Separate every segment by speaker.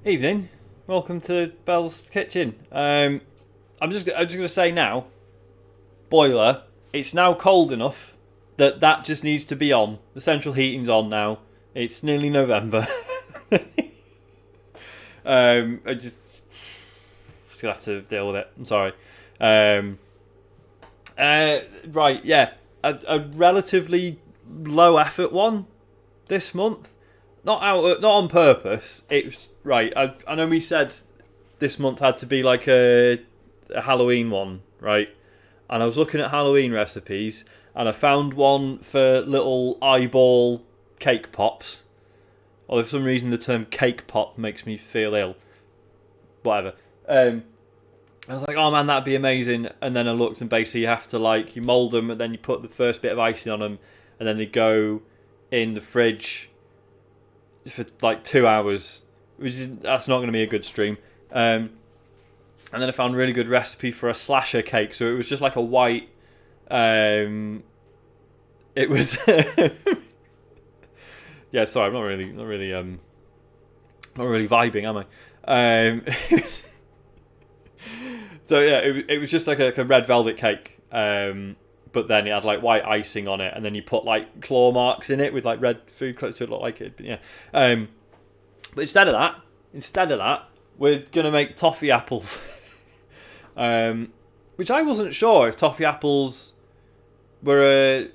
Speaker 1: Evening, welcome to Bell's Kitchen. I'm just gonna say now, boiler. It's now cold enough that just needs to be on. The central heating's on now. It's nearly November. I just gonna have to deal with it. I'm sorry. Right, yeah, a relatively low effort one this month. Not on purpose. It's right. I know we said this month had to be like a Halloween one, right? And I was looking at Halloween recipes, and I found one for little eyeball cake pops. Although for some reason the term cake pop makes me feel ill. Whatever. I was like, oh man, that'd be amazing. And then I looked, and basically you have to you mould them, and then you put the first bit of icing on them, and then they go in the fridge for 2 hours, that's not going to be a good stream. And then I found a really good recipe for a slasher cake. So it was just like a white. It was. Yeah, sorry, I'm not really vibing, am I? So yeah, it was just like a red velvet cake. But then it had white icing on it, and then you put claw marks in it with red food colour to look like it. But yeah. But instead of that, we're gonna make toffee apples. Which I wasn't sure if toffee apples were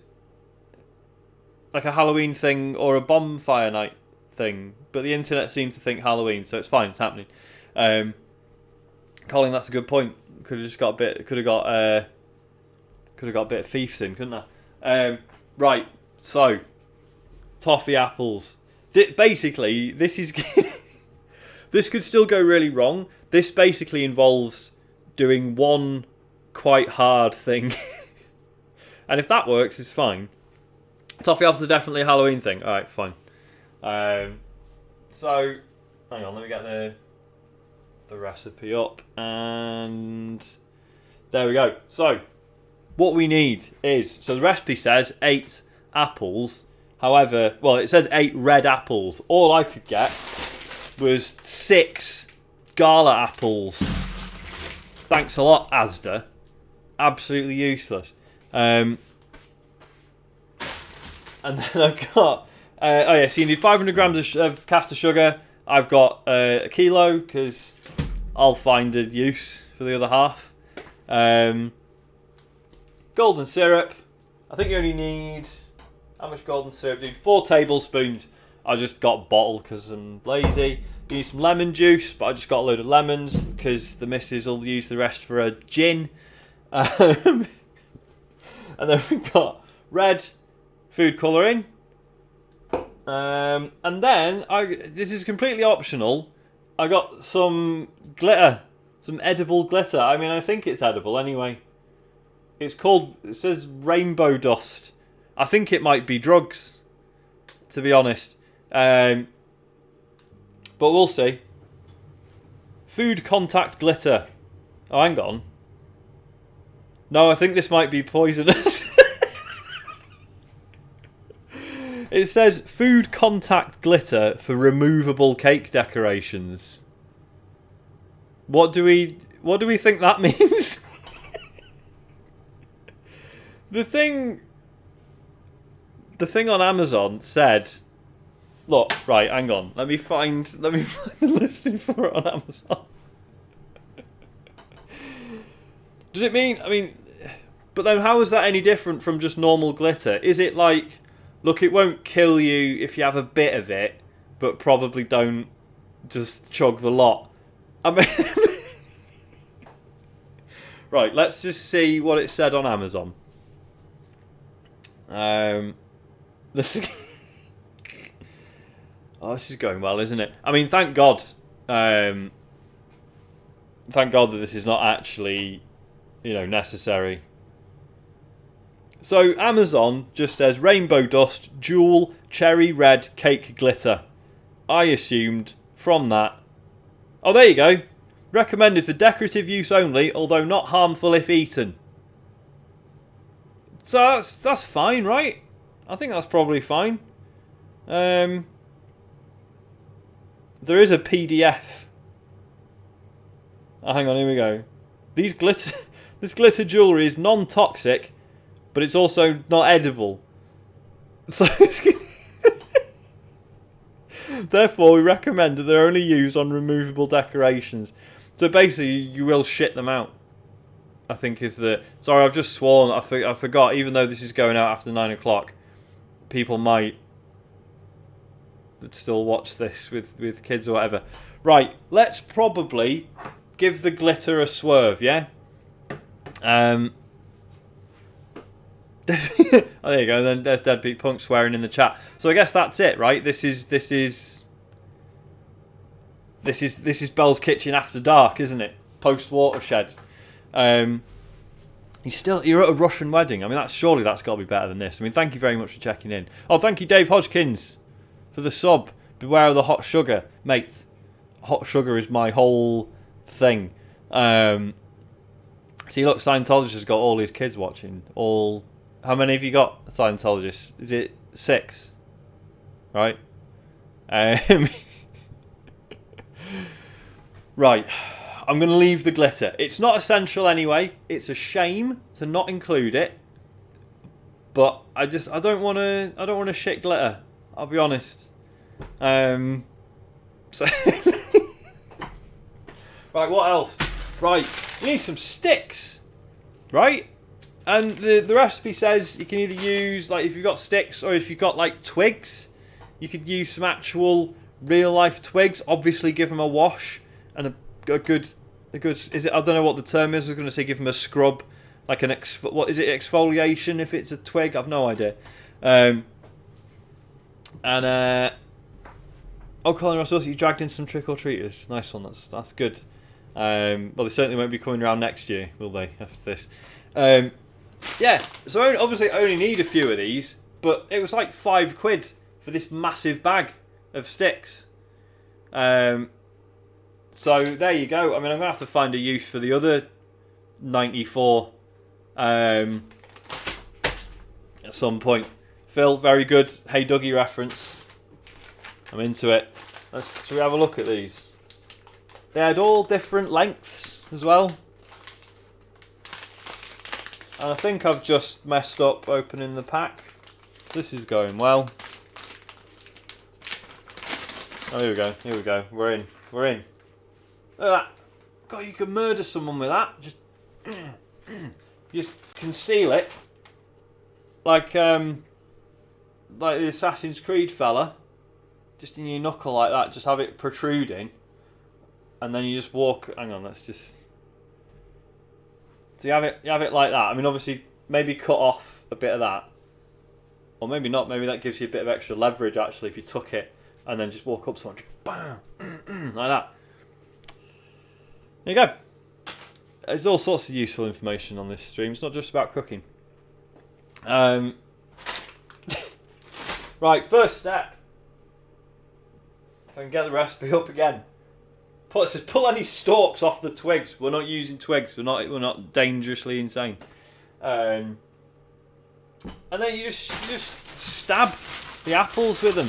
Speaker 1: a Halloween thing or a bonfire night thing, but the internet seemed to think Halloween, so it's fine. It's happening. Colin, that's a good point. Could have just got a bit. Could have got a bit of thieves in, couldn't I? Right. So, toffee apples. Basically, this is this could still go really wrong. This basically involves doing one quite hard thing, and if that works, it's fine. Toffee apples are definitely a Halloween thing. All right, fine. So, hang on, let me get the recipe up, and there we go. So, what we need is, so the recipe says 8 apples. However, well, it says 8 red apples. All I could get was 6 gala apples. Thanks a lot, Asda. Absolutely useless. And then I've got, so you need 500 grams of caster sugar. I've got a kilo because I'll find a use for the other half. Golden syrup. I think you only need, how much golden syrup? You need 4 tablespoons. I just got bottled because I'm lazy. You need some lemon juice, but I just got a load of lemons because the missus will use the rest for a gin. And then we've got red food colouring. And then, this is completely optional, I got some glitter. Some edible glitter. I mean, I think it's edible anyway. It says rainbow dust. I think it might be drugs, to be honest. But we'll see. Food contact glitter. Oh, hang on. No, I think this might be poisonous. It says food contact glitter for removable cake decorations. What do we think that means? The thing on Amazon said, look, right, hang on. Let me find the listing for it on Amazon. Does it mean, but then how is that any different from just normal glitter? Is it look, it won't kill you if you have a bit of it, but probably don't just chug the lot. I mean, right, let's just see what it said on Amazon. This is going well, isn't it? I mean, thank God. Thank God that this is not actually, necessary. So Amazon just says rainbow dust, jewel, cherry red cake glitter. I assumed from that. Oh, there you go. Recommended for decorative use only, although not harmful if eaten. So that's fine, right? I think that's probably fine. there is a PDF. Oh, hang on, here we go. This glitter jewellery is non-toxic, but it's also not edible. So therefore, we recommend that they're only used on removable decorations. So basically, you will shit them out. I think is the... Sorry, I've just sworn. I forgot, even though this is going out after 9 o'clock, people might still watch this with kids or whatever. Right, let's probably give the glitter a swerve, yeah? Oh, there you go. Then there's Deadbeat Punk swearing in the chat. So I guess that's it, right? This is Bell's Kitchen after dark, isn't it? Post Watershed. You're at a Russian wedding. I mean, surely that's got to be better than this. I mean, thank you very much for checking in. Oh, thank you, Dave Hodgkins, for the sub. Beware of the hot sugar, mate. Hot sugar is my whole thing. See, look, Scientologist has got all his kids watching. How many have you got, Scientologists? Is it 6? Right. Right. I'm going to leave the glitter. It's not essential anyway. It's a shame to not include it. But I don't want to shit glitter. I'll be honest. So right, what else? Right, you need some sticks. Right? And the recipe says you can either use, like, if you've got sticks or if you've got, like, twigs, you could use some actual real-life twigs. Obviously, give them a wash and a good. Is it? I don't know what the term is. I was going to say give them a scrub, like what is it? Exfoliation if it's a twig. I've no idea. Oh, Colin Ross, you dragged in some trick or treaters. Nice one. That's good. Well, they certainly won't be coming around next year, will they? After this. Yeah, so obviously I only need a few of these, but it was like £5 for this massive bag of sticks. So there you go. I mean, I'm going to have to find a use for the other 94 at some point. Phil, very good Hey Dougie reference. I'm into it. Shall we have a look at these? They had all different lengths as well. And I think I've just messed up opening the pack. This is going well. Oh, here we go. Here we go. We're in. We're in. Look at that. God, you could murder someone with that. Just conceal it. Like the Assassin's Creed fella. Just in your knuckle like that. Just have it protruding. And then you just walk... Hang on, let's just... So you have it like that. I mean, obviously, maybe cut off a bit of that. Or maybe not. Maybe that gives you a bit of extra leverage, actually, if you took it and then just walk up to someone. Just bam! Like that. There you go. There's all sorts of useful information on this stream. It's not just about cooking. Right, first step. If I can get the recipe up again. It says pull any stalks off the twigs. We're not using twigs. We're not dangerously insane. And then you just stab the apples with them.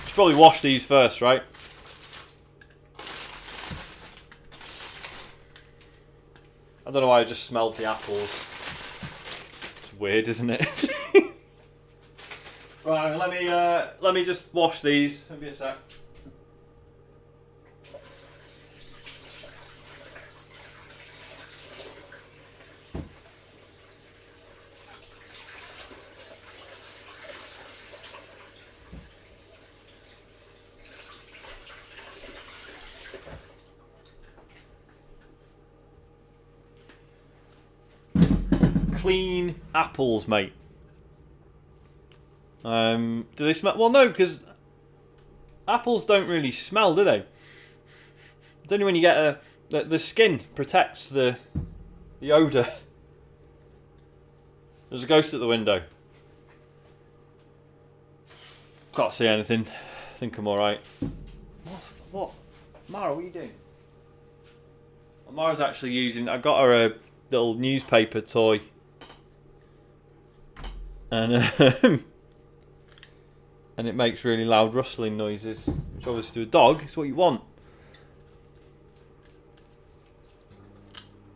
Speaker 1: Should probably wash these first, right? I don't know why I just smelled the apples. It's weird, isn't it? Right, let me just wash these. Give me a sec. Clean apples, mate. Do they smell? Well, no, because apples don't really smell, do they? It's only when you get the skin protects the odour. There's a ghost at the window. Can't see anything. I think I'm alright. What? Mara, what are you doing? Mara's actually using... I got her a little newspaper toy. And and it makes really loud rustling noises, which obviously to a dog is what you want.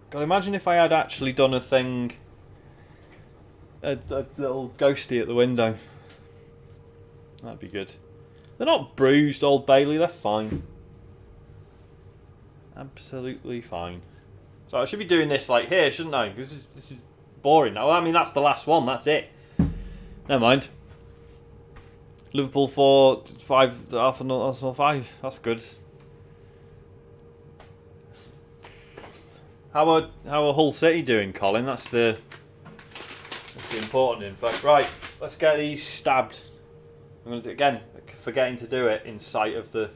Speaker 1: God, imagine if I had actually done a thing, a little ghosty at the window. That'd be good. They're not bruised, Old Bailey, they're fine. Absolutely fine. So I should be doing this like here, shouldn't I? Because this is boring now. I mean, that's the last one, that's it. Never mind. Liverpool 4, 5, Arsenal 5. That's good. How are Hull City doing, Colin? That's the important info. Right, let's get these stabbed. I'm going to do it again, forgetting to do it in sight of the...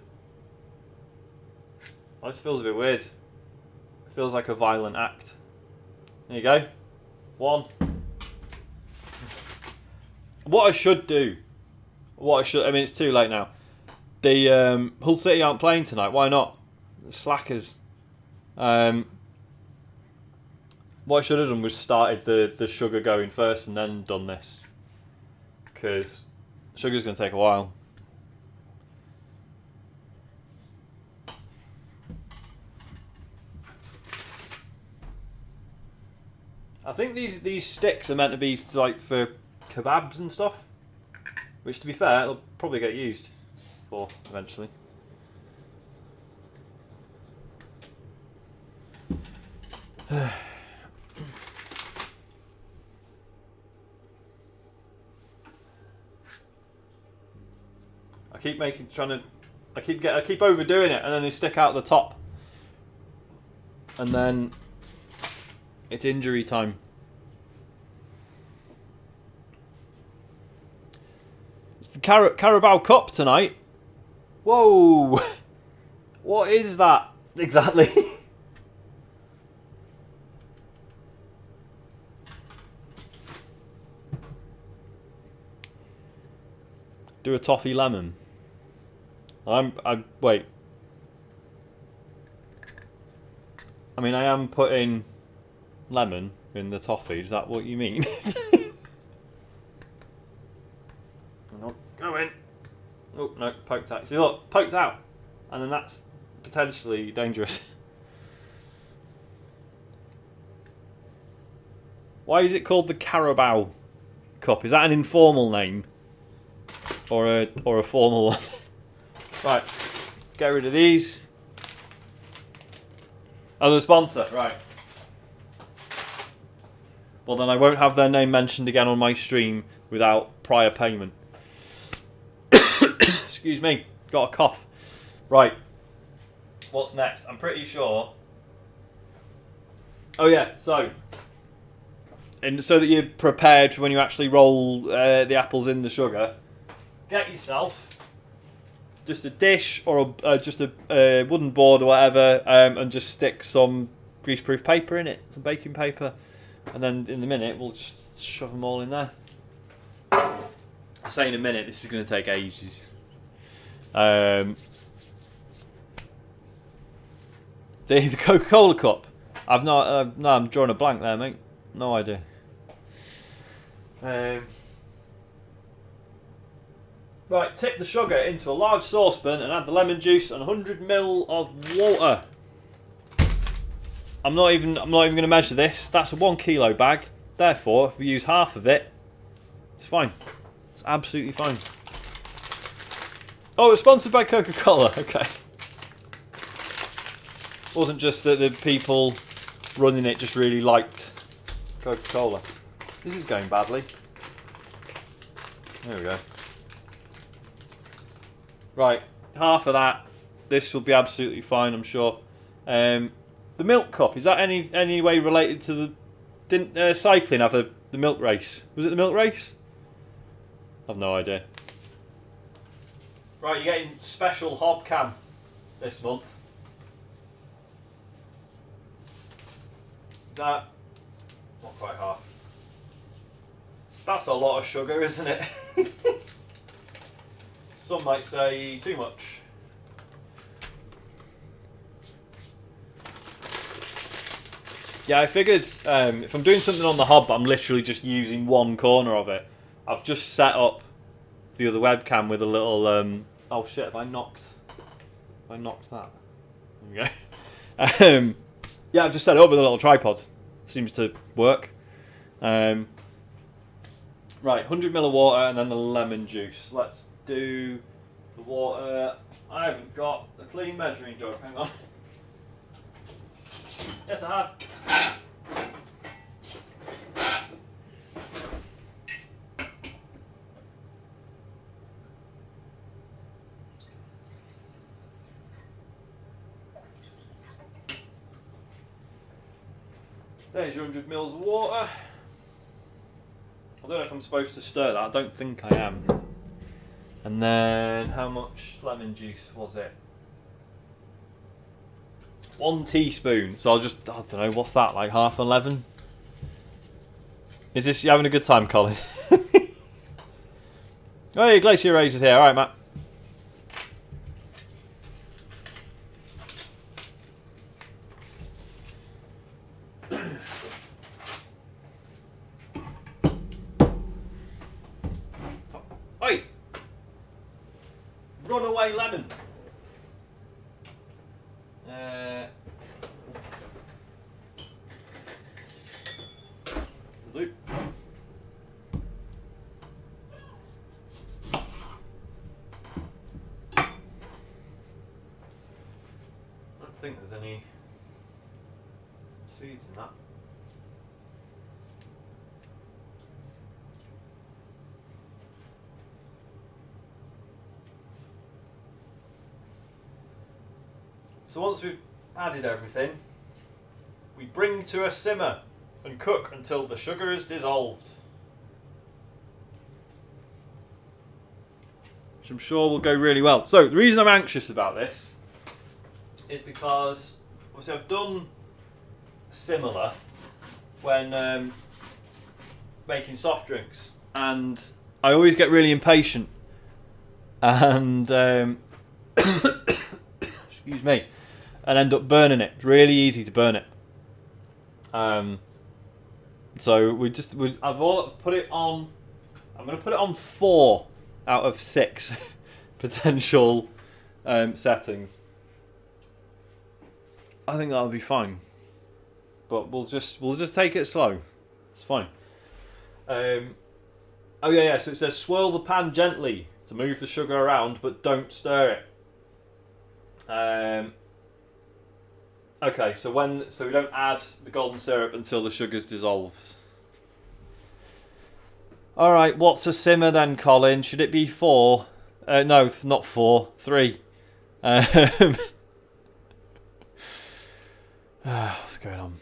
Speaker 1: Oh, this feels a bit weird. It feels like a violent act. There you go. 1. What I should do... I mean, it's too late now. The Hull City aren't playing tonight. Why not? The slackers. What I should have done was started the sugar going first and then done this. Because sugar's going to take a while. I think these sticks are meant to be like for kebabs and stuff. Which, to be fair, it'll probably get used for eventually. I keep overdoing it, and then they stick out the top, and then it's injury time. Carabao Cup tonight. Whoa! What is that exactly? Do a toffee lemon. Wait. I mean, I am putting lemon in the toffee. Is that what you mean? Go in. Oh, no, poked out. See, look, poked out. And then that's potentially dangerous. Why is it called the Carabao Cup? Is that an informal name? Or a formal one? Right, get rid of these. Oh, the sponsor, right. Well, then I won't have their name mentioned again on my stream without prior payment. Excuse me, got a cough. Right, what's next? I'm pretty sure. Oh yeah, so that you're prepared for when you actually roll the apples in the sugar, get yourself just a dish or just a wooden board or whatever, and just stick some greaseproof paper in it, some baking paper, and then in a minute we'll just shove them all in there. I say in a minute, this is going to take ages. The Coca-Cola cup. I've not. No, I'm drawing a blank there, mate. No idea. Right, tip the sugar into a large saucepan and add the lemon juice and 100 ml of water. I'm not even going to measure this. That's a 1 kilo bag. Therefore, if we use half of it, it's fine. It's absolutely fine. Oh, it's sponsored by Coca-Cola. Okay. It wasn't just that the people running it just really liked Coca-Cola. This is going badly. There we go. Right, half of that. This will be absolutely fine, I'm sure. The milk cup, is that any way related to the... Didn't cycling have the milk race? Was it the milk race? I've no idea. Right, you're getting special hobcam this month. Is that... not quite half. That's a lot of sugar, isn't it? Some might say too much. Yeah, I figured if I'm doing something on the hob, I'm literally just using one corner of it. I've just set up the other webcam with a little. Oh shit! Have I knocked that? There we go. Yeah, I've just set it up with a little tripod. Seems to work. Right, 100 ml of water and then the lemon juice. Let's do the water. I haven't got a clean measuring jug. Hang on. Yes, I have. There's your 100 ml of water. I don't know if I'm supposed to stir that. I don't think I am. And then, how much lemon juice was it? 1 teaspoon. So I'll just, I don't know, what's that, like half 11? Is this, you having a good time, Colin? Oh, your Glacier Razor's here. Alright, Matt. Oi! Runaway lemon. Loop. I don't think there's any seeds in that. So once we've added everything, we bring to a simmer and cook until the sugar is dissolved. Which I'm sure will go really well. So the reason I'm anxious about this is because obviously I've done similar when making soft drinks, and I always get really impatient and excuse me, and end up burning it. It's really easy to burn it. So I've put it on. I'm going to put it on 4 out of 6 potential settings. I think that'll be fine, but we'll just take it slow. It's fine. Oh yeah. So it says swirl the pan gently to move the sugar around, but don't stir it. Okay, so we don't add the golden syrup until the sugar's dissolved. All right, what's a simmer then, Colin? Should it be 4? No, not 4. 3. What's going on?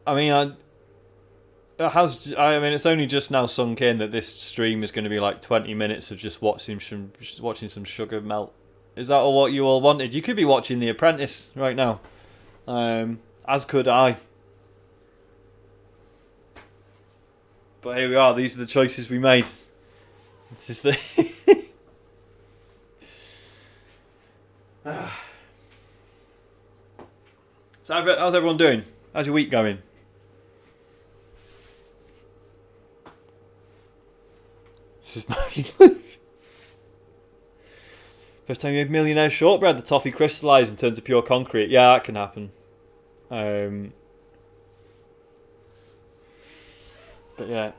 Speaker 1: I mean, it's only just now sunk in that this stream is going to be like 20 minutes of just watching some sugar melt. Is that all what you all wanted? You could be watching The Apprentice right now, as could I. But here we are. These are the choices we made. This is the. So how's everyone doing? How's your week going? This is my first time you made millionaire shortbread. The toffee crystallised and turned to pure concrete. Yeah, that can happen. But yeah,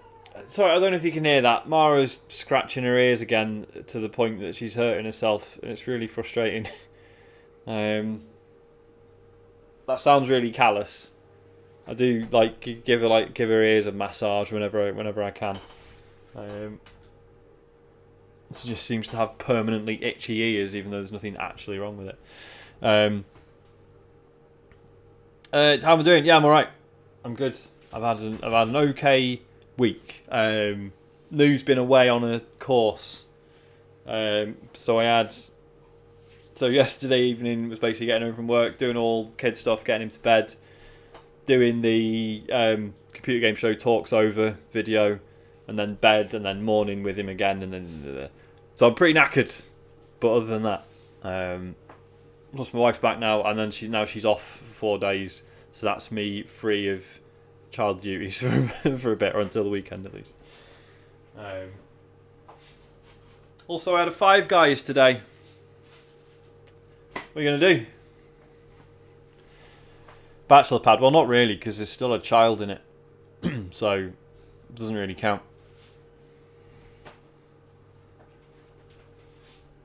Speaker 1: sorry, I don't know if you can hear that. Mara's scratching her ears again to the point that she's hurting herself, and it's really frustrating. That sounds really callous. I do give her ears a massage whenever I can. She just seems to have permanently itchy ears, even though there's nothing actually wrong with it. How am I doing? Yeah, I'm alright. I'm good. I've had an okay week. Nou's been away on a course. So yesterday evening was basically getting home from work, doing all kid stuff, getting him to bed, doing the computer game show Talks Over video, and then bed, and then morning with him again, and then so I'm pretty knackered. But other than that, plus my wife's back now, and then she's off for 4 days, so that's me free of child duties for a bit, or until the weekend at least. Also, I had a Five Guys today. What are you going to do? Bachelor pad? Well, not really, because there's still a child in it. So, it doesn't really count.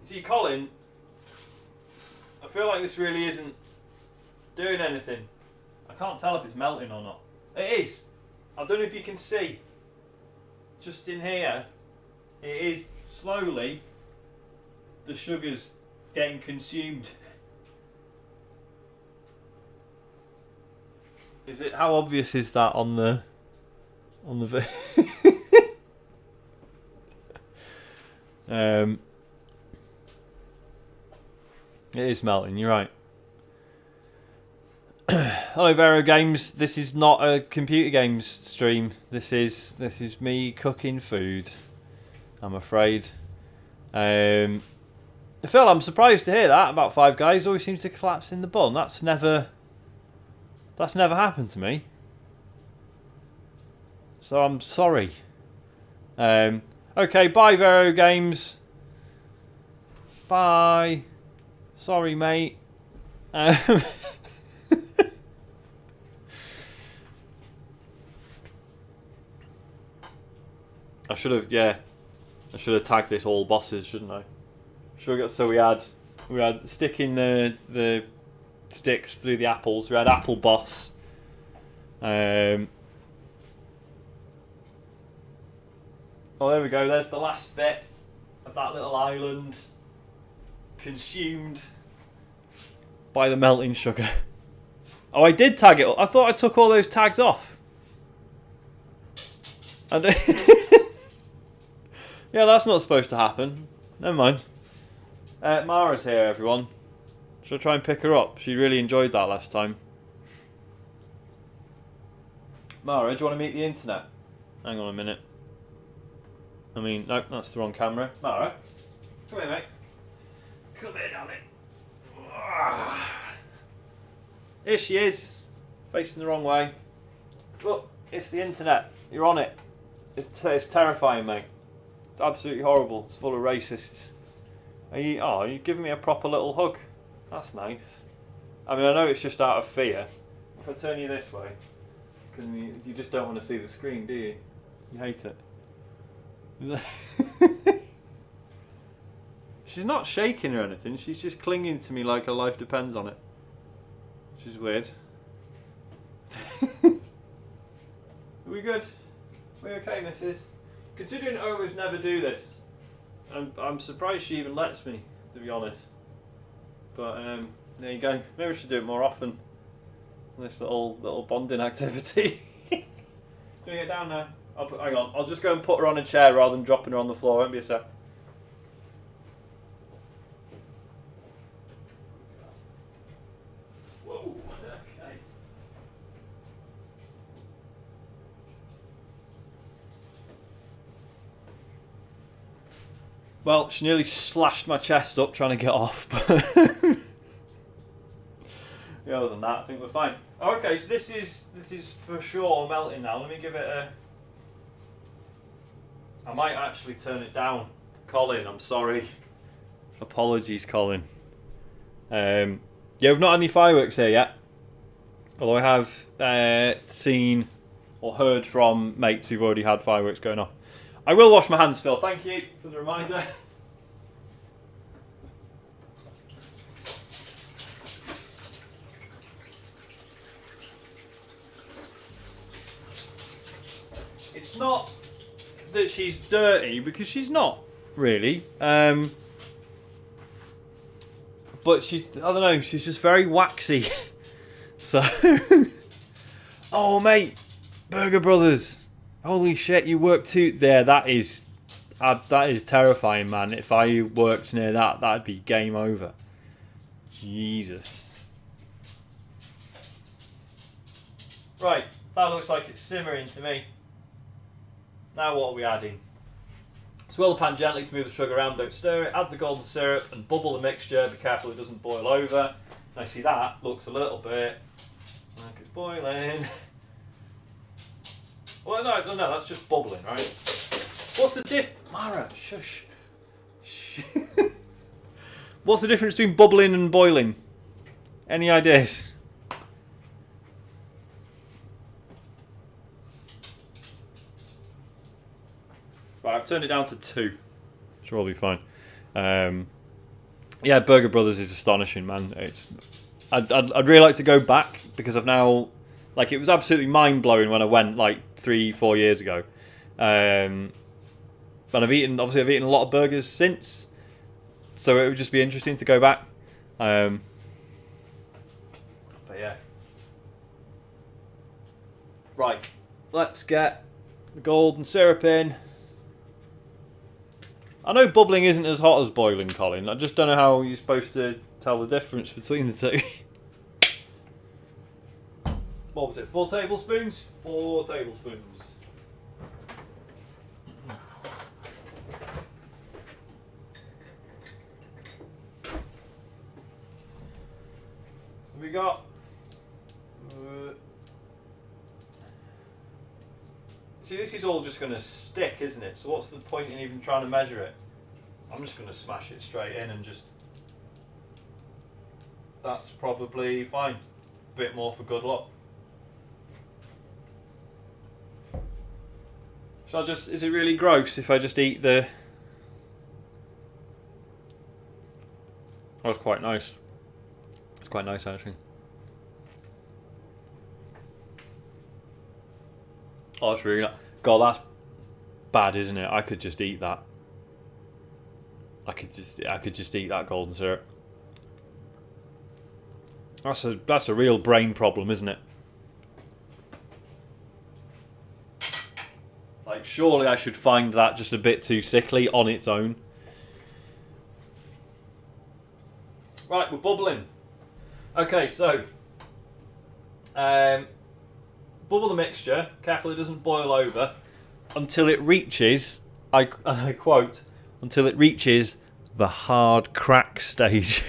Speaker 1: See, Colin, I feel like this really isn't doing anything. I can't tell if it's melting or not. It is. I don't know if you can see. Just in here, it is slowly, the sugar's getting consumed. Is it? How obvious is that on the it is melting, you're right. Hello Vero Games, this is not a computer games stream. This is me cooking food, I'm afraid. Phil, I'm surprised to hear that about Five Guys. Always seems to collapse in the bun. That's never happened to me. So I'm sorry. Okay, bye Vero Games. Bye. Sorry, mate. I should have tagged this all bosses, shouldn't I? So we had sticking the sticks through the apples. We had apple boss. Oh, there we go. There's the last bit of that little island consumed by the melting sugar. Oh, I did tag it. I thought I took all those tags off. Yeah, that's not supposed to happen. Never mind. Mara's here, everyone. Should I try and pick her up? She really enjoyed that last time. Mara, do you want to meet the internet? Hang on a minute. I mean, no, that's the wrong camera. Mara, come here, mate. Come here, darling. Here she is, facing the wrong way. Look, it's the internet. You're on it. It's terrifying, mate. It's absolutely horrible. It's full of racists. Are you giving me a proper little hug? That's nice. I mean, I know it's just out of fear. If I turn you this way, you just don't want to see the screen, do you? You hate it. She's not shaking or anything. She's just clinging to me like her life depends on it. Which is weird. Are we good? Are we okay, missus? Considering Omas never do this, I'm surprised she even lets me, to be honest. But there you go. Maybe we should do it more often. This little bonding activity. Can we get down now? Hang on. I'll just go and put her on a chair rather than dropping her on the floor. Won't be a sec. Whoa. Okay. Well, she nearly slashed my chest up trying to get off. Yeah, other than that, I think we're fine. Okay, so this is for sure melting now. Let me give it a... I might actually turn it down. Colin, I'm sorry. Apologies, Colin. Yeah, we've not had any fireworks here yet. Although I have seen or heard from mates who've already had fireworks going off. I will wash my hands, Phil. Thank you for the reminder. It's not that she's dirty, because she's not really. But she's, I don't know, she's just very waxy. So, oh mate, Burger Brothers. Holy shit, you work too there. That is terrifying, man. If I worked near that, that'd be game over. Jesus. Right, that looks like it's simmering to me. Now what are we adding? Swirl the pan gently to move the sugar around, don't stir it. Add the golden syrup and bubble the mixture. Be careful it doesn't boil over. Now see, that looks a little bit like it's boiling. Well, no, that's just bubbling, right? What's the Mara, shush. What's the difference between bubbling and boiling? Any ideas? Right, I've turned it down to 2. Sure, I'll be fine. Yeah, Burger Brothers is astonishing, man. I'd really like to go back because I've now, like, it was absolutely mind blowing when I went like 3-4 years ago. But I've eaten a lot of burgers since, so it would just be interesting to go back. But yeah. Right, let's get the golden syrup in. I know bubbling isn't as hot as boiling, Colin. I just don't know how you're supposed to tell the difference between the two. What was it? 4 tablespoons? 4 tablespoons. So we got... See, this is all just going to stick, isn't it? So what's the point in even trying to measure it? I'm just going to smash it straight in and just... That's probably fine. A bit more for good luck. Shall I just... Is it really gross if I just eat the... Oh, it's quite nice. It's quite nice, actually. Oh, that's really... God, that's bad, isn't it? I could just eat that. I could just eat that golden syrup. That's a real brain problem, isn't it? Like, surely I should find that just a bit too sickly on its own. Right, we're bubbling. Okay, so bubble the mixture. Careful it doesn't boil over until it reaches, and I quote, until it reaches the hard crack stage.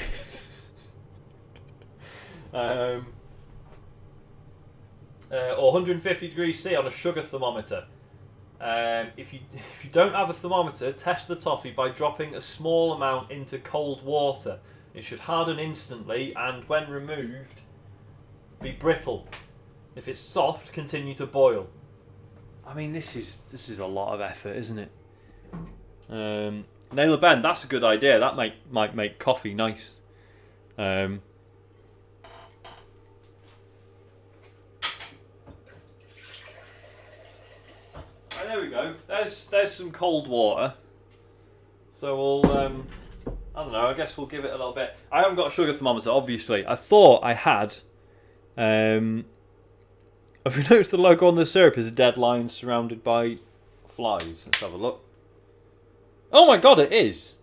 Speaker 1: Or 150 degrees C on a sugar thermometer. If you don't have a thermometer, test the toffee by dropping a small amount into cold water. It should harden instantly and when removed be brittle. If it's soft, continue to boil. I mean, this is a lot of effort, isn't it? Nail a bend, that's a good idea. That might make coffee nice. Oh, there we go. There's some cold water. So we'll I don't know. I guess we'll give it a little bit. I haven't got a sugar thermometer, obviously. I thought I had. Have you noticed the logo on the syrup is a dead lion surrounded by flies? Let's have a look. Oh my god, it is!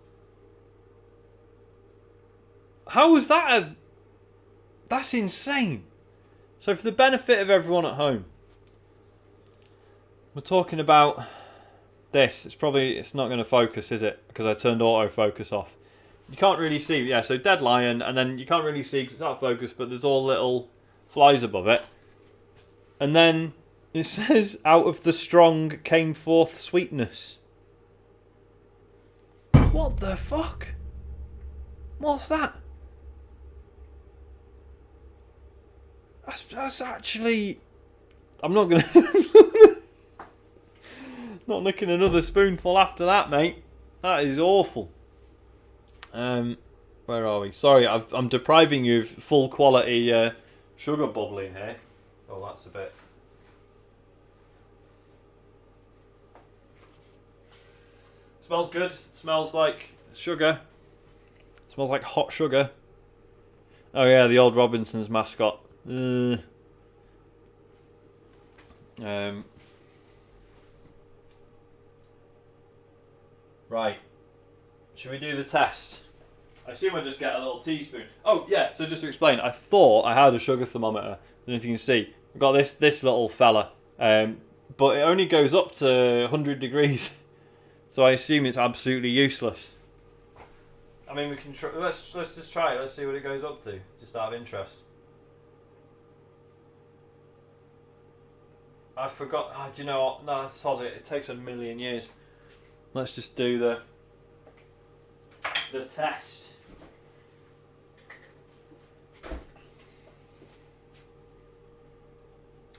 Speaker 1: How was that That's insane! So for the benefit of everyone at home, we're talking about this. It's not going to focus, is it? Because I turned autofocus off. You can't really see. Yeah, so dead lion, and then you can't really see because it's out of focus, but there's all little flies above it. And then it says, out of the strong came forth sweetness. What the fuck? What's that? That's actually... I'm not going to... Not licking another spoonful after that, mate. That is awful. Where are we? Sorry, I'm depriving you of full quality sugar bubbling here. Oh, that's a bit... Smells good. It smells like sugar. It smells like hot sugar. Oh yeah, the old Robinson's mascot. Right. Should we do the test? I assume I just get a little teaspoon. Oh yeah, so just to explain, I thought I had a sugar thermometer. I don't know if you can see. I've got this little fella. But it only goes up to 100 degrees. So I assume it's absolutely useless. I mean, we can try, let's just try it. Let's see what it goes up to, just out of interest. I forgot. Oh, do you know what? No, sod it. It takes a million years. Let's just do the test.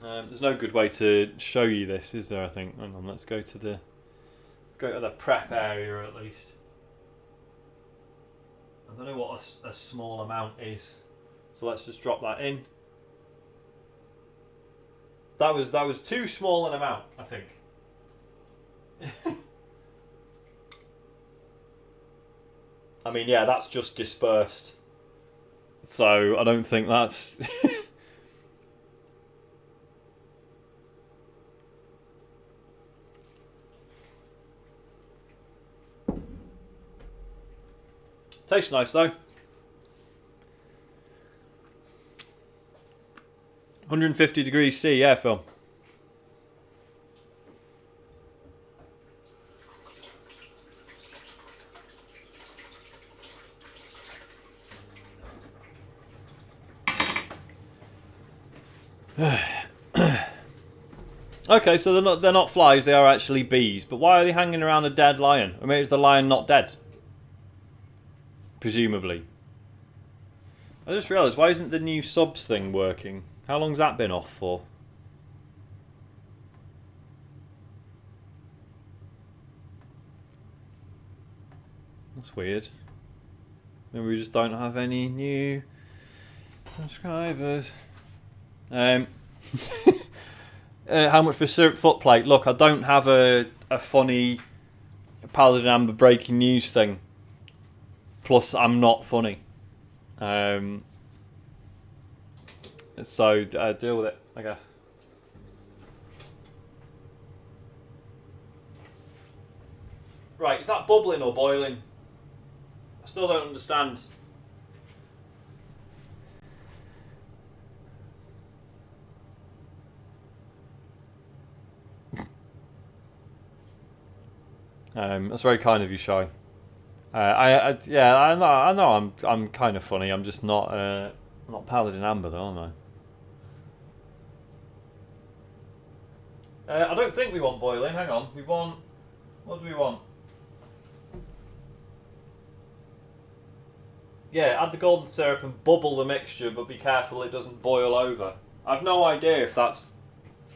Speaker 1: There's no good way to show you this, is there? I think. Hang on. Let's go to the prep area at least. I don't know what a small amount is, so let's just drop that in. That was too small an amount, I think. I mean, yeah, that's just dispersed. So I don't think that's... Tastes nice though. 150 degrees C, yeah, Phil. Okay, so they're not flies, they are actually bees. But why are they hanging around a dead lion? I mean, is the lion not dead? Presumably. I just realised, why isn't the new subs thing working? How long's that been off for? That's weird. Maybe we just don't have any new subscribers. How much for syrup footplate? Look, I don't have a funny Paladin Amber breaking news thing. Plus, I'm not funny. So deal with it, I guess. Right, is that bubbling or boiling? I still don't understand. That's very kind of you, Shy. I know I'm kind of funny. I'm just not Paladin Amber though, am I? I don't think we want boiling. Hang on, we want. What do we want? Yeah, add the golden syrup and bubble the mixture, but be careful it doesn't boil over. I've no idea if that's...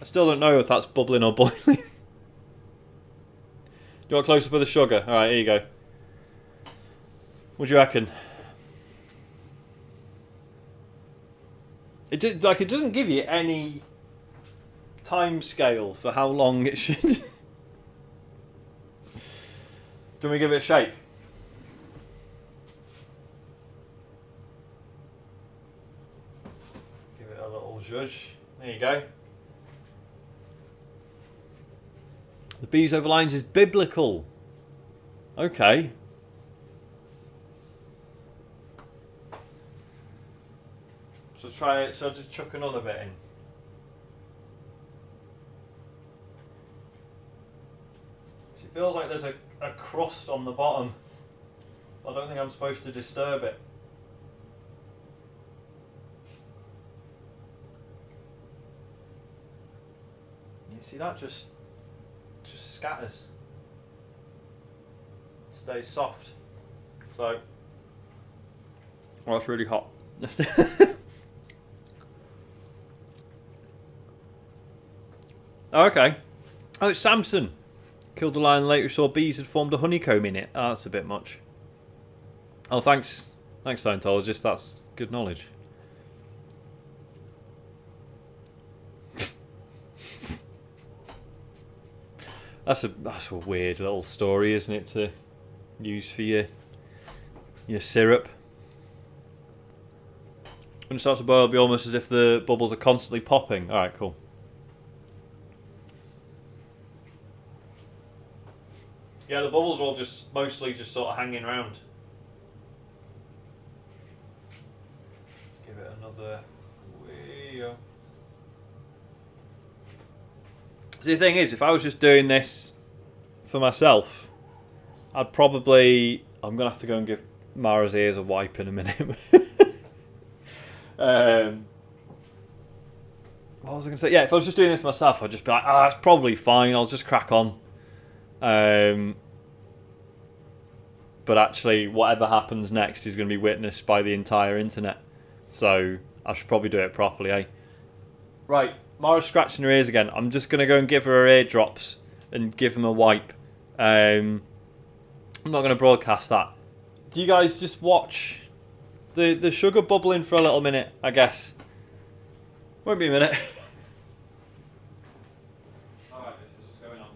Speaker 1: I still don't know if that's bubbling or boiling. Do you want close up with the sugar? Alright, here you go. What do you reckon? It doesn't give you any time scale for how long it should... Do you want me to give it a shake? Judge. There you go. The bees over lines is biblical. Okay. So try it. So just chuck another bit in. So it feels like there's a crust on the bottom. I don't think I'm supposed to disturb it. See, that just scatters. Stays soft. So, well, it's really hot. Oh, okay. Oh, it's Samson. Killed a lion, later saw bees had formed a honeycomb in it. Oh, that's a bit much. Oh, thanks, Scientologist. That's good knowledge. That's a weird little story, isn't it, to use for your syrup. When it starts to boil, it'll be almost as if the bubbles are constantly popping. Alright, cool. Yeah, the bubbles are all mostly just sort of hanging around. Let's give it another wee. See, the thing is, if I was just doing this for myself, I'd probably... I'm going to have to go and give Mara's ears a wipe in a minute. what was I going to say? Yeah, if I was just doing this myself, I'd just be like, it's probably fine. I'll just crack on. But actually, whatever happens next is going to be witnessed by the entire internet. So I should probably do it properly, eh? Right, Mara's scratching her ears again. I'm just going to go and give her ear drops and give them a wipe. I'm not going to broadcast that. Do you guys just watch the sugar bubbling for a little minute, I guess? Won't be a minute. Alright, this is what's going on.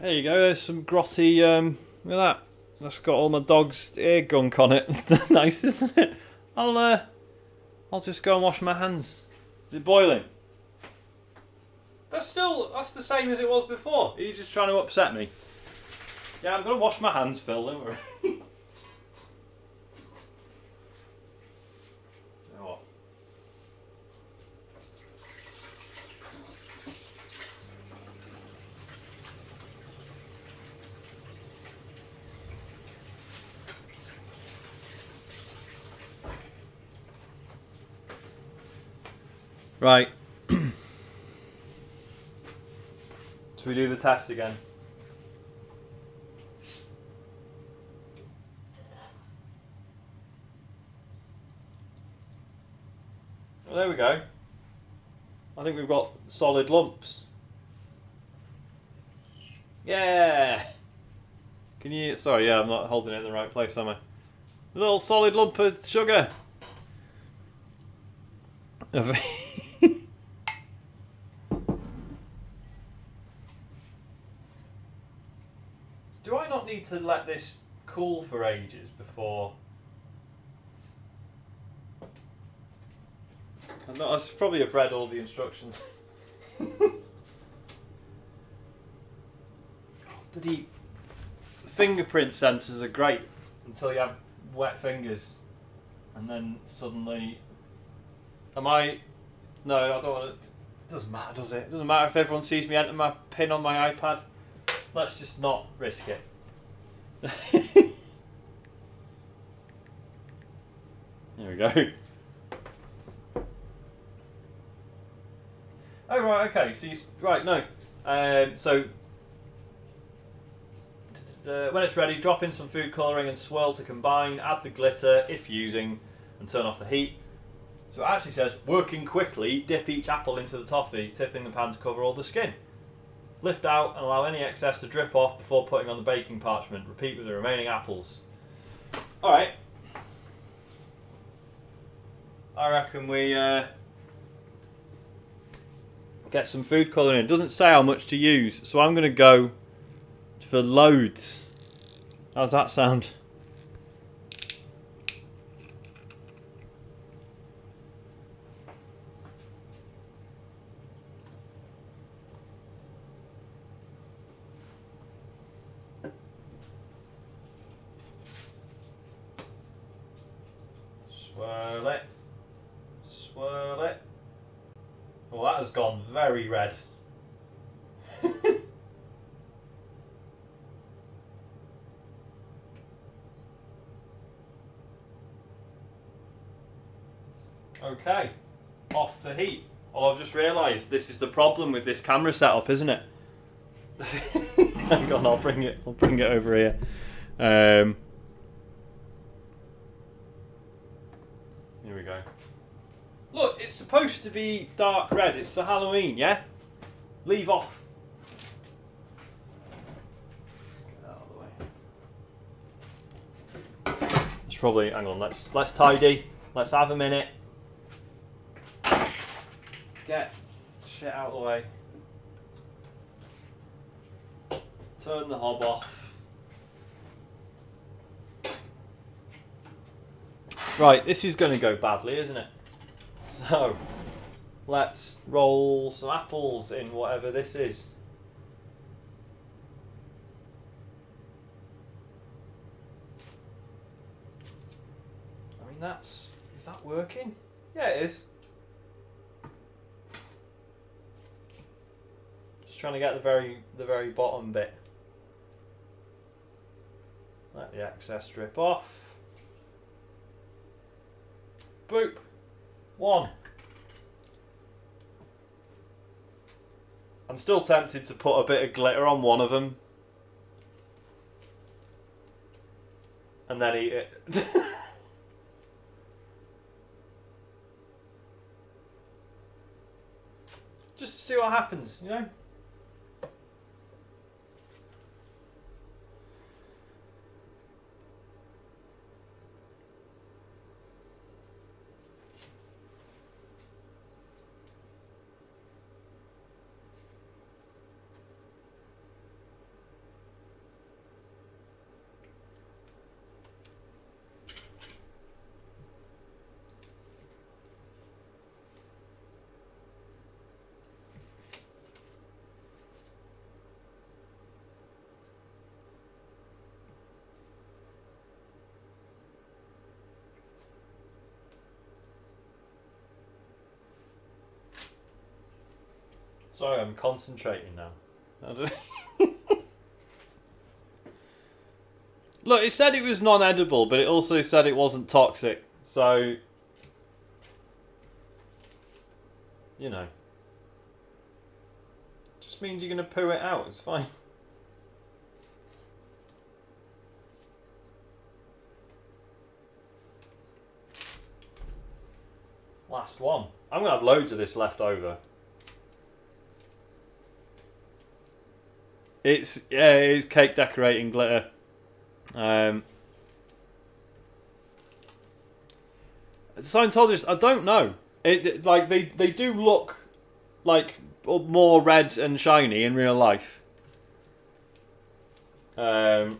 Speaker 1: There you go, there's some grotty, look at that. That's got all my dog's ear gunk on it. Nice, isn't it? I'll just go and wash my hands. Is it boiling? That's the same as it was before. Are you just trying to upset me? Yeah, I'm going to wash my hands, Phil, don't worry. You know what? Right. Should we do the test again? Well, there we go. I think we've got solid lumps. Yeah! Can you... Sorry, yeah, I'm not holding it in the right place, am I? A little solid lump of sugar. Do I not need to let this cool for ages before... I probably have read all the instructions. Bloody fingerprint sensors are great until you have wet fingers. And then suddenly... No, I don't want it. It doesn't matter, does it? It doesn't matter if everyone sees me enter my PIN on my iPad. Let's just not risk it. There we go. Oh right, okay. So right, no. So when it's ready, drop in some food colouring and swirl to combine. Add the glitter if using, and turn off the heat. So it actually says, working quickly, dip each apple into the toffee, tipping the pan to cover all the skin. Lift out and allow any excess to drip off before putting on the baking parchment. Repeat with the remaining apples. Alright. I reckon we get some food colouring in. It doesn't say how much to use, so I'm going to go for loads. How's that sound? Swirl it. Swirl it. Well, that has gone very red. Okay, off the heat. Oh, I've just realised this is the problem with this camera setup, isn't it? Hang on, I'll bring it over here. Here we go. Look, it's supposed to be dark red. It's for Halloween, yeah? Leave off. Get out of the way. It's probably, hang on, let's tidy. Let's have a minute. Get shit out of the way. Turn the hob off. Right, this is going to go badly, isn't it? So, let's roll some apples in whatever this is. I mean, is that working? Yeah, it is. Just trying to get the very bottom bit. Let the excess drip off. Boop. 1. I'm still tempted to put a bit of glitter on one of them and then eat it. Just to see what happens, you know? Sorry, I'm concentrating now. Look, it said it was non-edible, but it also said it wasn't toxic. So, you know. Just means you're going to poo it out. It's fine. Last one. I'm going to have loads of this left over. It's cake decorating glitter. Scientologists, I don't know. Like they do look like more red and shiny in real life. But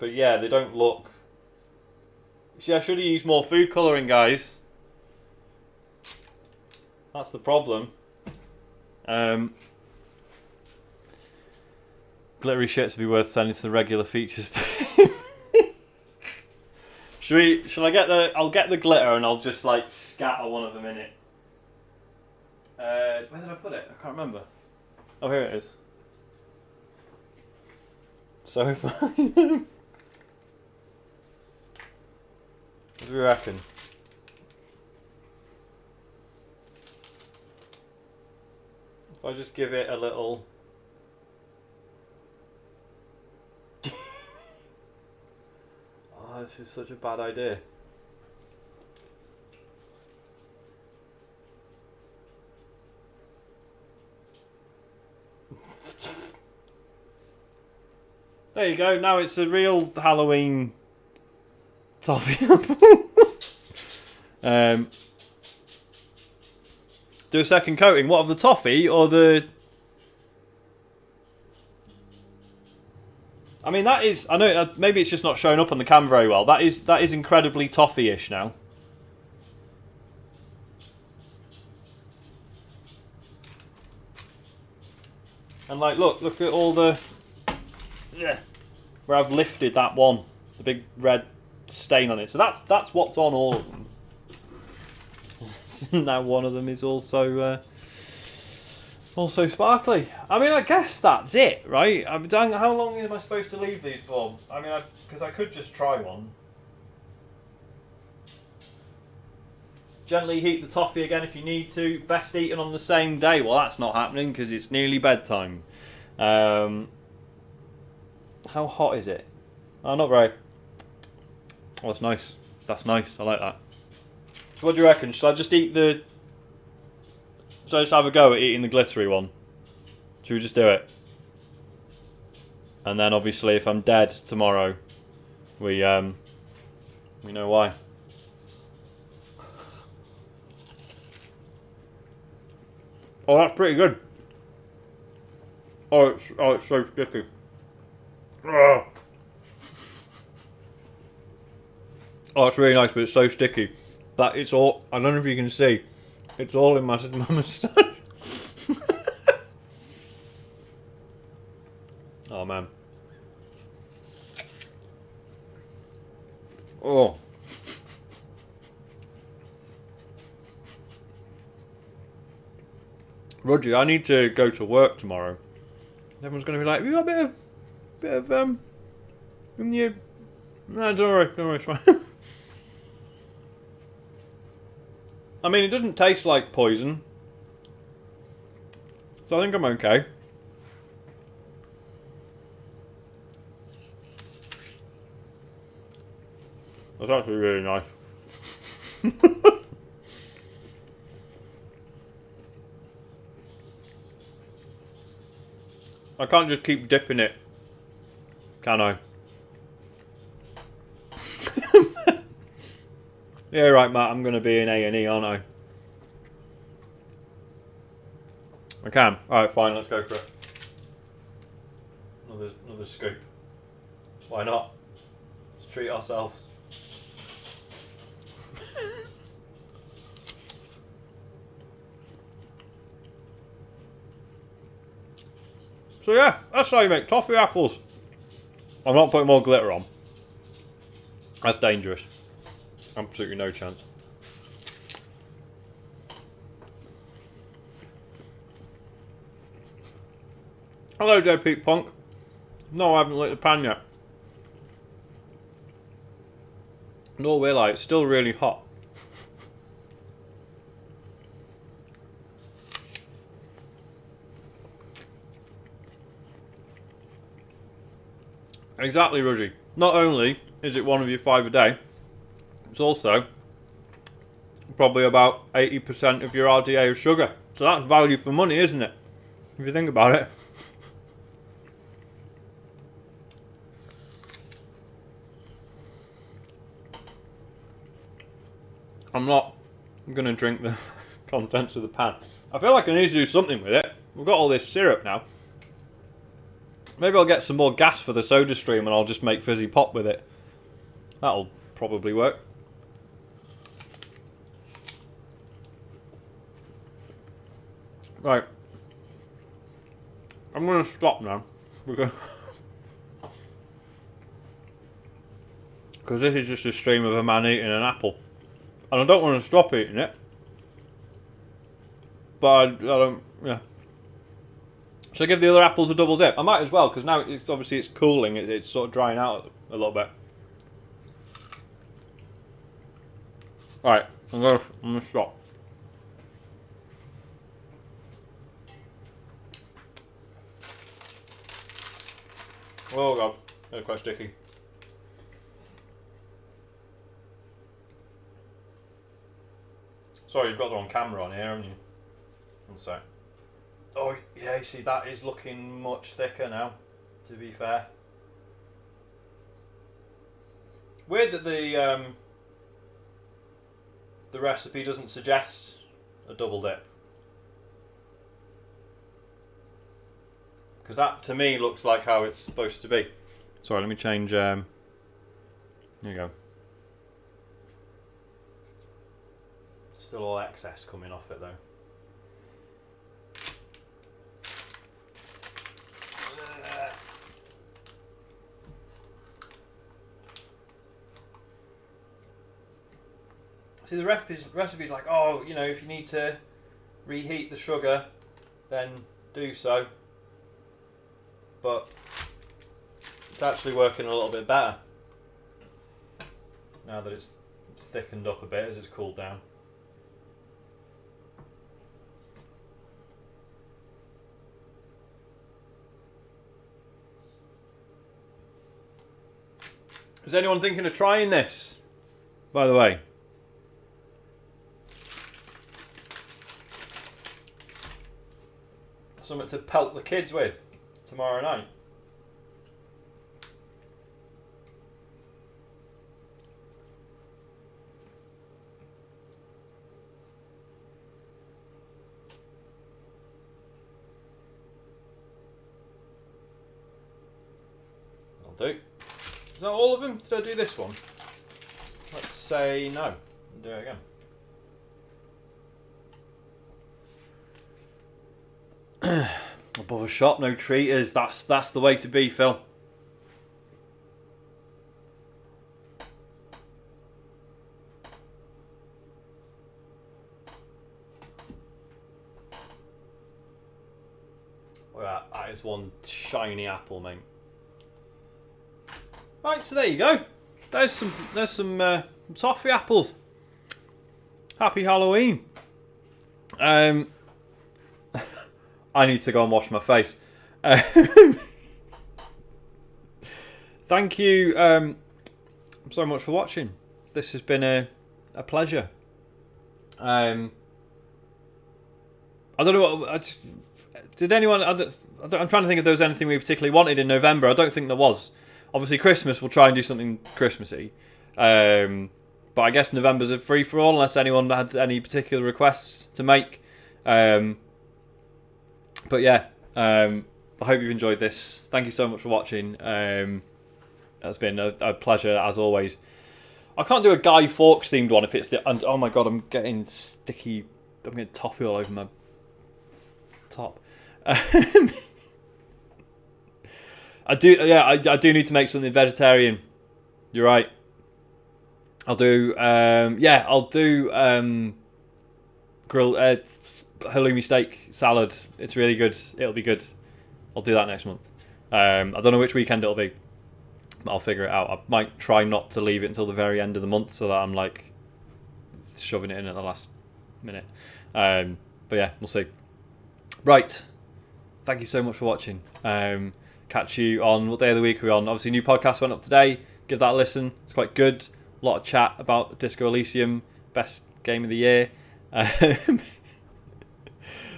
Speaker 1: yeah, they don't look. See, I should have used more food colouring, guys. That's the problem. Glittery shit to be worth sending to the regular features. Shall I get I'll get the glitter and I'll just like scatter one of them in it. Where did I put it? I can't remember. Oh, here it is. So fine. What do you reckon? If I just give it a little... Oh, this is such a bad idea. There you go, now it's a real Halloween toffee apple. Do a second coating. What, of the toffee or the... I mean, that is... I know, maybe it's just not showing up on the cam very well. That is incredibly toffee-ish now. And like, look at all the... Where I've lifted that one. The big red stain on it. So that's what's on all of them. Now one of them is also sparkly. I mean, I guess that's it, right? I mean, how long am I supposed to leave these for? I mean, because I could just try one. Gently heat the toffee again if you need to. Best eaten on the same day. Well, that's not happening because it's nearly bedtime. How hot is it? Oh, not very. Oh, that's nice. That's nice. I like that. So what do you reckon? Should I just eat the... Should I just have a go at eating the glittery one? Should we just do it? And then obviously if I'm dead tomorrow, we know why. Oh, that's pretty good. Oh, it's so sticky. Ugh. Oh, it's really nice, but it's so sticky that it's all... I don't know if you can see. It's all in my moustache. Oh, man. Oh. Roger, I need to go to work tomorrow. Everyone's going to be like, "Have you got a bit of in you?" No, don't worry, it's fine. I mean, it doesn't taste like poison, so I think I'm okay. That's actually really nice. I can't just keep dipping it, can I? Yeah, right, Matt, I'm going to be in A&E, aren't I? I can. Alright, fine, let's go for it. Another scoop. Why not? Let's treat ourselves. So yeah, that's how you make toffee apples. I'm not putting more glitter on. That's dangerous. Absolutely no chance. Hello there, Pete Punk. No, I haven't lit the pan yet. Nor will I, it's still really hot. Exactly, Rudgy. Not only is it one of your 5 a day, it's also probably about 80% of your RDA of sugar. So that's value for money, isn't it? If you think about it. I'm not going to drink the contents of the pan. I feel like I need to do something with it. We've got all this syrup now. Maybe I'll get some more gas for the soda stream and I'll just make fizzy pop with it. That'll probably work. Right. I'm going to stop now. Because this is just a stream of a man eating an apple. And I don't want to stop eating it. But I don't, yeah. Should I give the other apples a double dip? I might as well, because now it's obviously it's cooling, it's sort of drying out a little bit. Alright, I'm gonna stop. Oh god, that's quite sticky. Sorry, you've got the wrong camera on here, haven't you? One sec. Oh yeah, you see that is looking much thicker now, to be fair. Weird that the recipe doesn't suggest a double dip. Because that to me looks like how it's supposed to be. Sorry, let me change, here you go. Still all excess coming off it though. See, the recipe's like, oh, you know, if you need to reheat the sugar, then do so. But it's actually working a little bit better now that it's thickened up a bit as it's cooled down. Is anyone thinking of trying this, by the way? Something to pelt the kids with tomorrow night. I'll do. Is that all of them? Did I do this one? Let's say no and do it again. Above a shop, no treaters. That's the way to be, Phil. Well, that is one shiny apple, mate. Right, so there you go. There's some toffee apples. Happy Halloween. I need to go and wash my face. Thank you so much for watching. This has been a pleasure. I don't know what... did anyone... I'm trying to think if there was anything we particularly wanted in November. I don't think there was. Obviously, Christmas, we'll try and do something Christmassy. But I guess November's a free-for-all, unless anyone had any particular requests to make. But yeah, I hope you've enjoyed this. Thank you so much for watching. It's been a pleasure, as always. I can't do a Guy Fawkes themed one if it's the... And, oh my god, I'm getting sticky... I'm getting toffee all over my top. I do need to make something vegetarian. You're right. I'll do... I'll do... grilled... halloumi steak salad. It's really good. It'll be good. I'll do that next month. I don't know which weekend it'll be. I'll figure it out. I might try not to leave it until the very end of the month so that I'm like shoving it in at the last minute. But yeah, we'll see. Right. Thank you so much for watching. Catch you on... What day of the week are we on? Obviously, new podcast went up today. Give that a listen. It's quite good. A lot of chat about Disco Elysium. Best game of the year.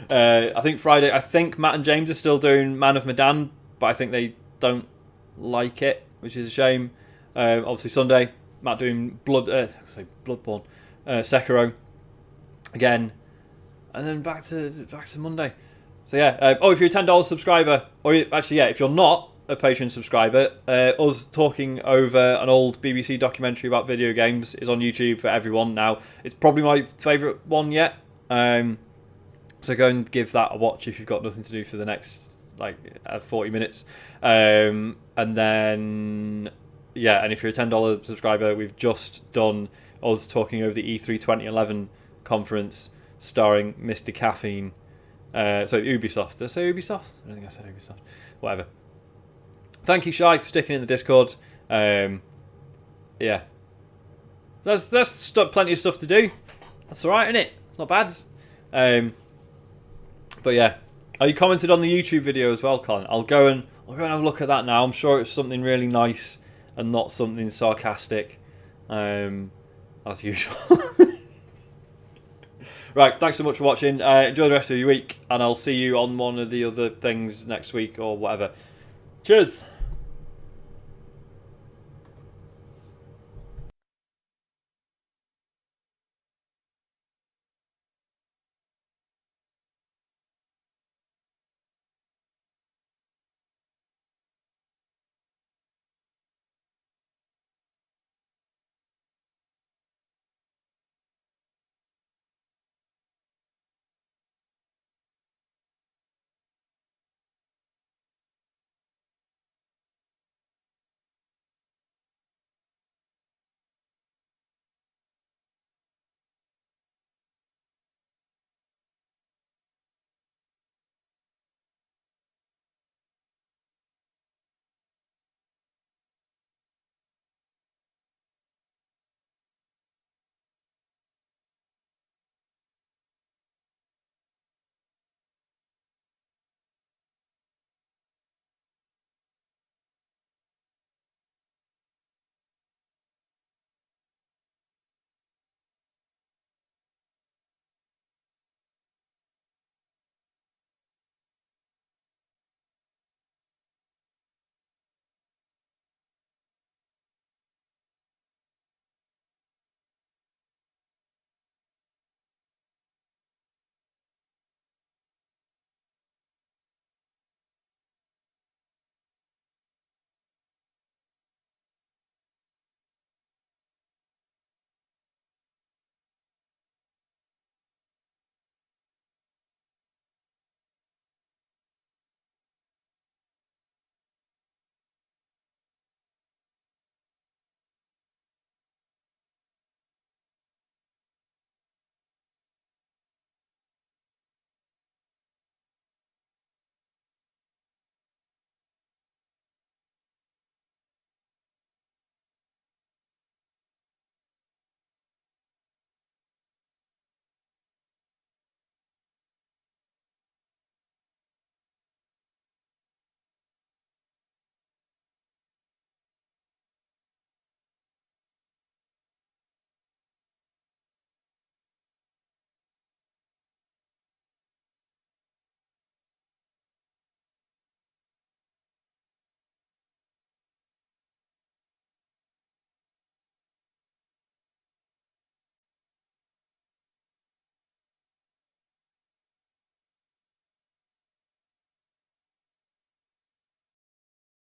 Speaker 1: I think Friday, Matt and James are still doing Man of Medan, but I think they don't like it, which is a shame. Obviously Sunday, Matt doing Bloodborne, Sekiro again, and then back to Monday. So yeah, if you're a $10 subscriber, if you're not a Patreon subscriber, us talking over an old BBC documentary about video games is on YouTube for everyone now. It's probably my favourite one yet. So go and give that a watch if you've got nothing to do for the next 40 minutes. And then, yeah, and if you're a $10 subscriber, we've just done us talking over the E3 2011 conference starring Mr. Caffeine. Ubisoft. Did I say Ubisoft? I don't think I said Ubisoft. Whatever. Thank you, Shai, for sticking in the Discord. Yeah. That's plenty of stuff to do. That's alright, isn't it? Not bad. But yeah, Oh, you commented on the YouTube video as well, Colin. I'll go and have a look at that now. I'm sure it's something really nice and not something sarcastic, as usual. Right, thanks so much for watching. Enjoy the rest of your week, and I'll see you on one of the other things next week or whatever. Cheers.